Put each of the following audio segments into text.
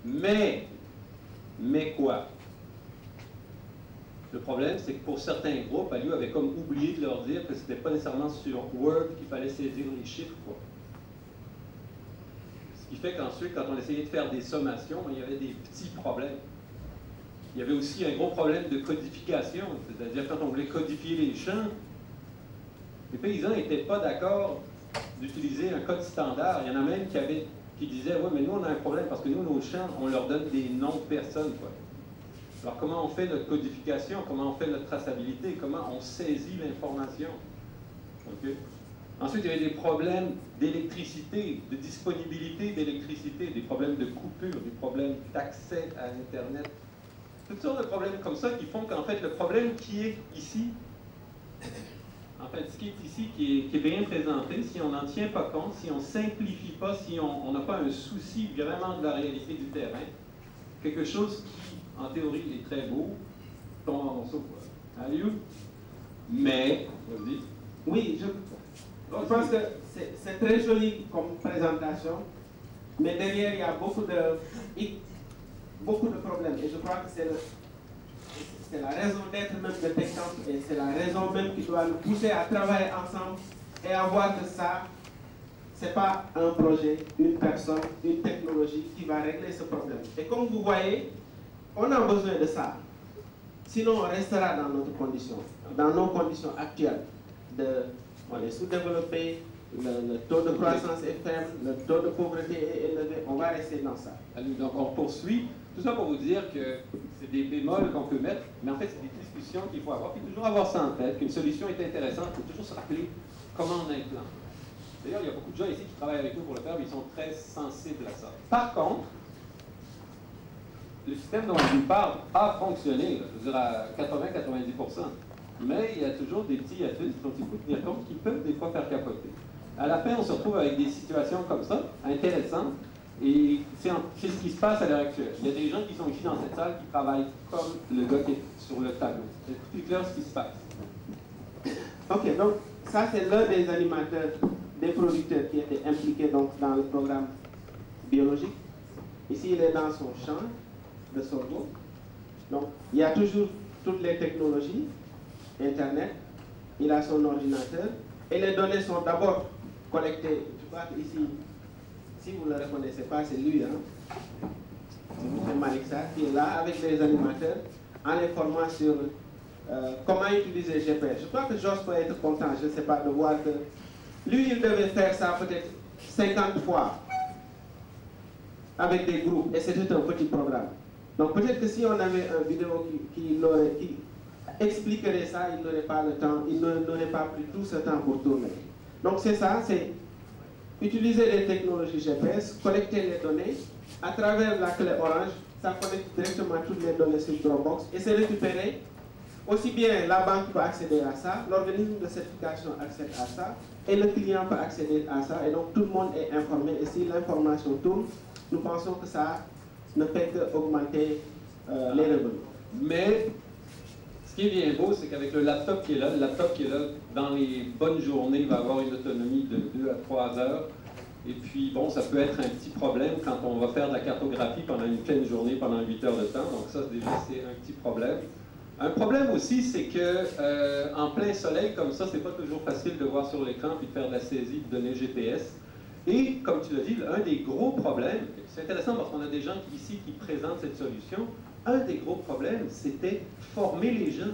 Mais quoi? Le problème, c'est que pour certains groupes, Aliou avait comme oublié de leur dire que c'était pas nécessairement sur Word qu'il fallait saisir les chiffres, quoi. Ce qui fait qu'ensuite, quand on essayait de faire des sommations, il y avait des petits problèmes. Il y avait aussi un gros problème de codification, c'est-à-dire quand on voulait codifier les champs, les paysans n'étaient pas d'accord d'utiliser un code standard. Il y en a même qui disaient « Ouais, mais nous, on a un problème parce que nous, nos champs, on leur donne des noms de personnes, quoi. » Alors, comment on fait notre codification? Comment on fait notre traçabilité? Comment on saisit l'information? Okay. Ensuite, il y avait des problèmes d'électricité, de disponibilité d'électricité, des problèmes de coupure, des problèmes d'accès à Internet. Toutes sortes de problèmes comme ça qui font qu'en fait, le problème qui est ici, en fait, ce qui est ici, qui est bien présenté, si on n'en tient pas compte, si on ne simplifie pas, si on n'a pas un souci vraiment de la réalité du terrain, quelque chose qui, en théorie, est très beau, tombe en morceaux. Aliou? Mais, vas-y. Oui, je pense que c'est très joli comme présentation, mais derrière, il y a beaucoup de problèmes. Et je crois que c'est la raison d'être même de TechCamp, et c'est la raison même qui doit nous pousser à travailler ensemble et à voir que ça, ce n'est pas un projet, une personne, une technologie qui va régler ce problème. Et comme vous voyez, on a besoin de ça. Sinon, on restera dans notre condition, dans nos conditions actuelles. On est sous-développé, le taux de croissance est faible, le taux de pauvreté est élevé, on va rester dans ça. Donc on poursuit. Tout ça pour vous dire que c'est des bémols qu'on peut mettre, mais en fait c'est des discussions qu'il faut avoir, puis toujours avoir ça en tête, qu'une solution est intéressante, il faut toujours se rappeler comment on implante. D'ailleurs, il y a beaucoup de gens ici qui travaillent avec nous pour le faire, mais ils sont très sensibles à ça. Par contre, le système dont je vous parle a fonctionné, je veux dire à 80-90%. Mais il y a toujours des petits astuces dont il faut tenir compte qui peuvent des fois faire capoter. À la fin, on se retrouve avec des situations comme ça, intéressantes, et c'est ce qui se passe à l'heure actuelle. Il y a des gens qui sont ici dans cette salle qui travaillent comme le gars qui est sur le tableau. C'est plus clair ce qui se passe. Ok, donc ça c'est l'un des animateurs, des producteurs qui étaient impliqués donc, dans le programme biologique. Ici, il est dans son champ de sorgho. Donc, il y a toujours toutes les technologies, Internet, il a son ordinateur, et les données sont d'abord collectées. Je crois qu'ici, si vous ne le reconnaissez pas, c'est lui, hein? C'est Malik Sarr, qui est là avec les animateurs, en les formant sur comment utiliser GPS. Je crois que Georges peut être content, je ne sais pas, de voir que lui, il devait faire ça peut-être 50 fois avec des groupes, et c'était un petit programme. Donc peut-être que si on avait une vidéo qui expliquerait ça, il n'aurait pas le temps, il n'aurait pas pris tout ce temps pour tourner. Donc c'est ça, c'est utiliser les technologies GPS, collecter les données, à travers la clé Orange, ça connecte directement toutes les données sur Dropbox, et c'est récupéré. Aussi bien la banque peut accéder à ça, l'organisme de certification accède à ça, et le client peut accéder à ça, et donc tout le monde est informé, et si l'information tourne, nous pensons que ça ne fait qu'augmenter les revenus. Mais ce qui est bien beau, c'est qu'avec le laptop qui est là, dans les bonnes journées, il va avoir une autonomie de 2 à 3 heures. Et puis, bon, ça peut être un petit problème quand on va faire de la cartographie pendant une pleine journée, pendant 8 heures de temps. Donc ça, déjà, c'est un petit problème. Un problème aussi, c'est que en plein soleil, comme ça, c'est pas toujours facile de voir sur l'écran puis de faire de la saisie de données GPS. Et, comme tu l'as dit, un des gros problèmes, c'est intéressant parce qu'on a des gens ici qui présentent cette solution, un des gros problèmes, c'était former les gens.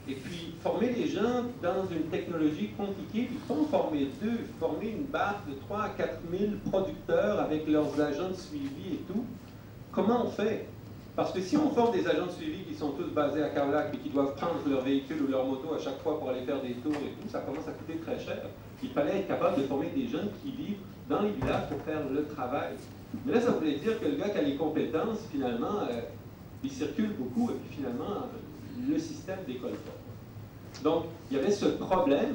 Et puis, former les gens dans une technologie compliquée, puis pas en former deux, former une base de 3 à 4 000 producteurs avec leurs agents de suivi et tout. Comment on fait? Parce que si on forme des agents de suivi qui sont tous basés à Kaolack et qui doivent prendre leur véhicule ou leur moto à chaque fois pour aller faire des tours et tout, ça commence à coûter très cher. Il fallait être capable de former des gens qui vivent dans les villages pour faire le travail. Mais là, ça voulait dire que le gars qui a les compétences, finalement, il circule beaucoup et puis finalement, le système décolle pas. Donc, il y avait ce problème.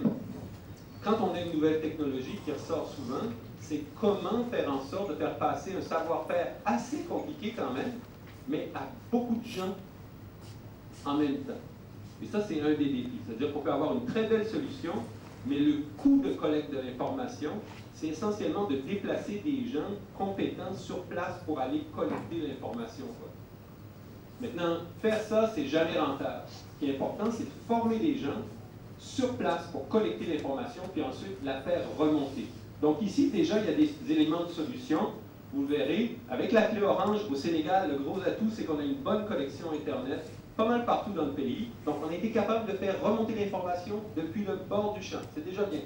Quand on a une nouvelle technologie qui ressort souvent, c'est comment faire en sorte de faire passer un savoir-faire assez compliqué quand même, mais à beaucoup de gens en même temps. Et ça, c'est un des défis. C'est-à-dire qu'on peut avoir une très belle solution, mais le coût de collecte de l'information, c'est essentiellement de déplacer des gens compétents sur place pour aller collecter l'information. Maintenant, faire ça, c'est jamais rentable. Ce qui est important, c'est de former des gens sur place pour collecter l'information, puis ensuite la faire remonter. Donc ici, déjà, il y a des éléments de solution. Vous le verrez, avec la clé orange au Sénégal, le gros atout, c'est qu'on a une bonne connexion Internet, pas mal partout dans le pays. Donc on a été capable de faire remonter l'information depuis le bord du champ. C'est déjà bien.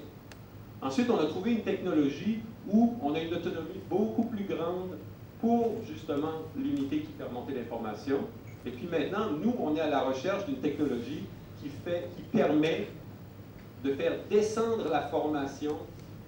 Ensuite, on a trouvé une technologie où on a une autonomie beaucoup plus grande pour justement l'unité qui fait remonter l'information. Et puis maintenant, nous, on est à la recherche d'une technologie qui permet de faire descendre la formation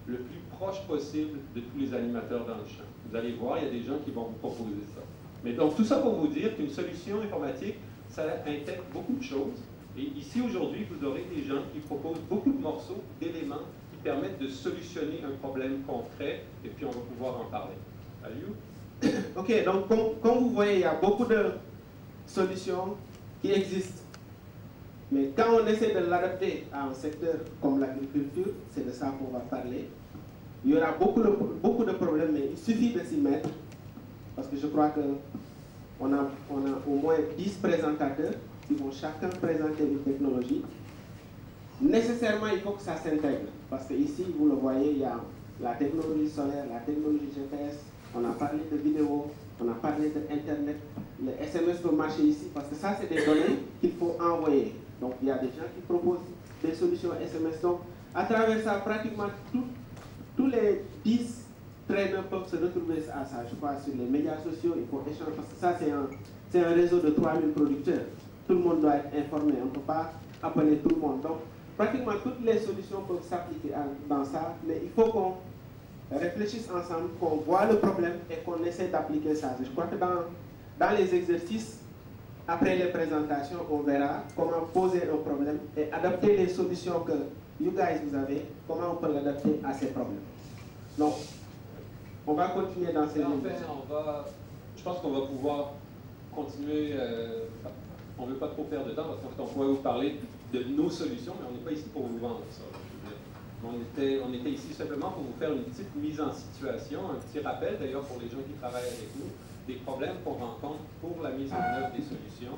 le plus proche possible de tous les animateurs dans le champ. Vous allez voir, il y a des gens qui vont vous proposer ça. Mais donc, tout ça pour vous dire qu'une solution informatique, ça intègre beaucoup de choses. Et ici, aujourd'hui, vous aurez des gens qui proposent beaucoup de morceaux, d'éléments qui permettent de solutionner un problème concret, et puis on va pouvoir en parler. Aliou? Ok, donc comme vous voyez, il y a beaucoup de solutions qui existent. Mais quand on essaie de l'adapter à un secteur comme l'agriculture, c'est de ça qu'on va parler. Il y aura beaucoup de problèmes, mais il suffit de s'y mettre. Parce que je crois qu'on a au moins 10 présentateurs qui vont chacun présenter une technologie. Nécessairement, il faut que ça s'intègre. Parce que ici, vous le voyez, il y a la technologie solaire, la technologie GPS, on a parlé de vidéo, on a parlé d'Internet. Le SMS peut marcher ici parce que ça, c'est des données qu'il faut envoyer. Donc, il y a des gens qui proposent des solutions SMS. Donc, à travers ça, pratiquement tous les 10 traders peuvent se retrouver à ça. Je crois sur les médias sociaux, il faut échanger. Parce que ça, c'est un réseau de 3000 producteurs. Tout le monde doit être informé. On ne peut pas appeler tout le monde. Donc, pratiquement toutes les solutions peuvent s'appliquer dans ça. Mais il faut qu'on réfléchisse ensemble, qu'on voit le problème et qu'on essaie d'appliquer ça. Je crois que dans les exercices, après les présentations, on verra comment poser un problème et adapter les solutions que you guys vous avez, comment on peut l'adapter à ces problèmes. Donc, on va continuer dans ces lignes. Je pense qu'on va pouvoir continuer. On ne veut pas trop perdre de temps parce qu'on pourrait vous parler de nos solutions, mais on n'est pas ici pour vous vendre ça. On était ici simplement pour vous faire une petite mise en situation, un petit rappel d'ailleurs pour les gens qui travaillent avec nous, des problèmes qu'on rencontre pour la mise en œuvre des solutions,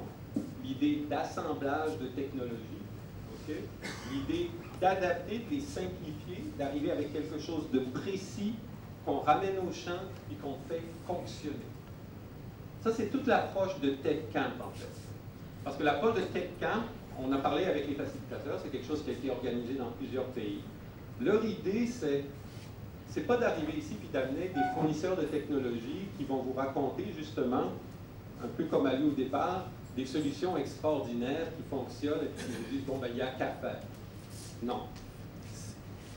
l'idée d'assemblage de technologies, l'idée d'adapter, de les simplifier, d'arriver avec quelque chose de précis qu'on ramène au champ et qu'on fait fonctionner. Ça, c'est toute l'approche de TechCamp, en fait. Parce que l'approche de TechCamp, on a parlé avec les facilitateurs, c'est quelque chose qui a été organisé dans plusieurs pays. Leur idée, c'est pas d'arriver ici puis d'amener des fournisseurs de technologies qui vont vous raconter justement, un peu comme Ali au départ, des solutions extraordinaires qui fonctionnent et puis qui vous disent, bon, ben, il n'y a qu'à faire. Non.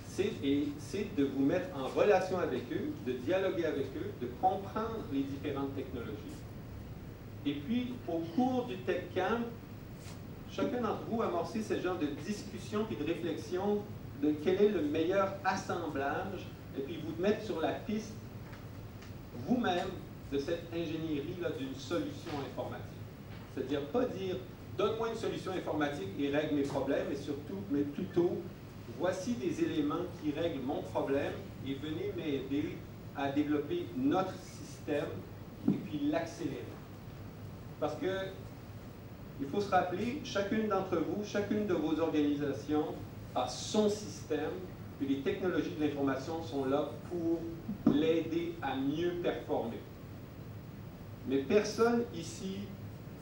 C'est de vous mettre en relation avec eux, de dialoguer avec eux, de comprendre les différentes technologies. Et puis, au cours du TechCamp, chacun d'entre vous a amorcé ce genre de discussion et de réflexion de quel est le meilleur assemblage, et puis vous mettre sur la piste vous-même de cette ingénierie-là d'une solution informatique. C'est-à-dire pas dire « donne-moi une solution informatique et règle mes problèmes », mais plutôt « voici des éléments qui règlent mon problème et venez m'aider à développer notre système et puis l'accélérer. » Parce que il faut se rappeler, chacune d'entre vous, chacune de vos organisations a son système, et les technologies de l'information sont là pour l'aider à mieux performer. Mais personne ici,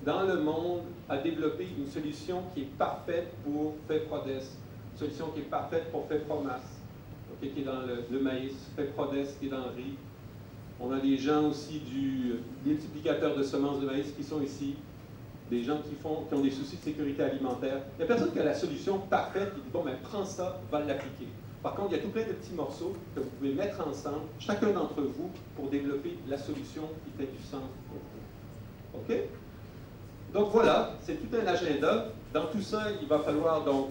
dans le monde, a développé une solution qui est parfaite pour FEPRODES, une solution qui est parfaite pour FEPROMAS, qui est dans le maïs, FEPRODES qui est dans le riz. On a des gens aussi du multiplicateur de semences de maïs qui sont ici, des gens qui ont des soucis de sécurité alimentaire. Il n'y a personne qui a la solution parfaite qui dit « bon, ben prends ça, va l'appliquer ». Par contre, il y a tout plein de petits morceaux que vous pouvez mettre ensemble, chacun d'entre vous, pour développer la solution qui fait du sens pour vous. OK? Donc voilà, c'est tout un agenda. Dans tout ça, il va falloir donc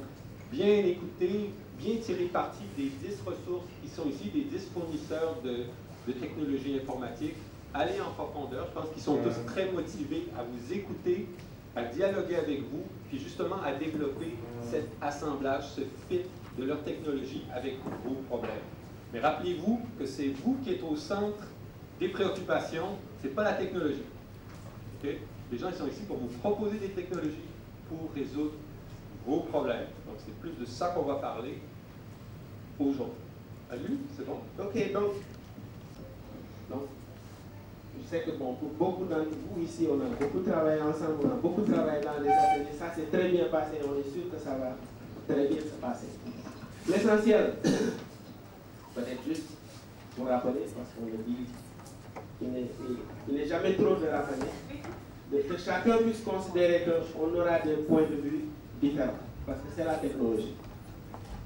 bien écouter, bien tirer parti des 10 ressources qui sont ici, des 10 fournisseurs de technologies informatiques. Aller en profondeur. Je pense qu'ils sont tous très motivés à vous écouter, à dialoguer avec vous, puis justement à développer cet assemblage, ce fit de leur technologie avec vos problèmes. Mais rappelez-vous que c'est vous qui êtes au centre des préoccupations, ce n'est pas la technologie. Okay? Les gens ils sont ici pour vous proposer des technologies pour résoudre vos problèmes. Donc c'est plus de ça qu'on va parler aujourd'hui. Salut, c'est bon? Ok, donc, je sais que bon, pour beaucoup d'entre vous ici, on a beaucoup travaillé ensemble, on a beaucoup travaillé dans les ateliers, ça s'est très bien passé, on est sûr que ça va très bien se passer. L'essentiel, peut-être juste pour rappeler, parce qu'on le dit, il n'est jamais trop de rappeler, que chacun puisse considérer qu'on aura des points de vue différents, parce que c'est la technologie.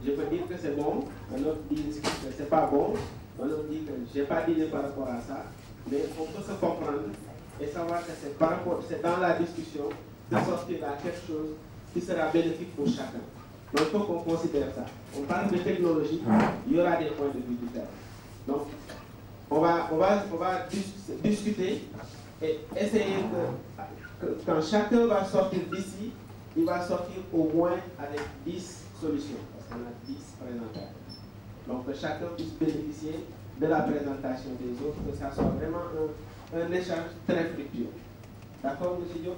Je peux dire que c'est bon, un autre dit que c'est pas bon, un autre dit que je n'ai pas d'idée par rapport à ça, mais on peut se comprendre et savoir que c'est dans la discussion de sortir à quelque chose qui sera bénéfique pour chacun. Donc il faut qu'on considère ça. On parle de technologie, il y aura des points de vue différents. Donc on va discuter et essayer que quand chacun va sortir d'ici, il va sortir au moins avec 10 solutions, parce qu'on a 10 présentateurs. Donc que chacun puisse bénéficier de la présentation des autres, que ça soit vraiment un échange très fructueux. D'accord, M. Diop?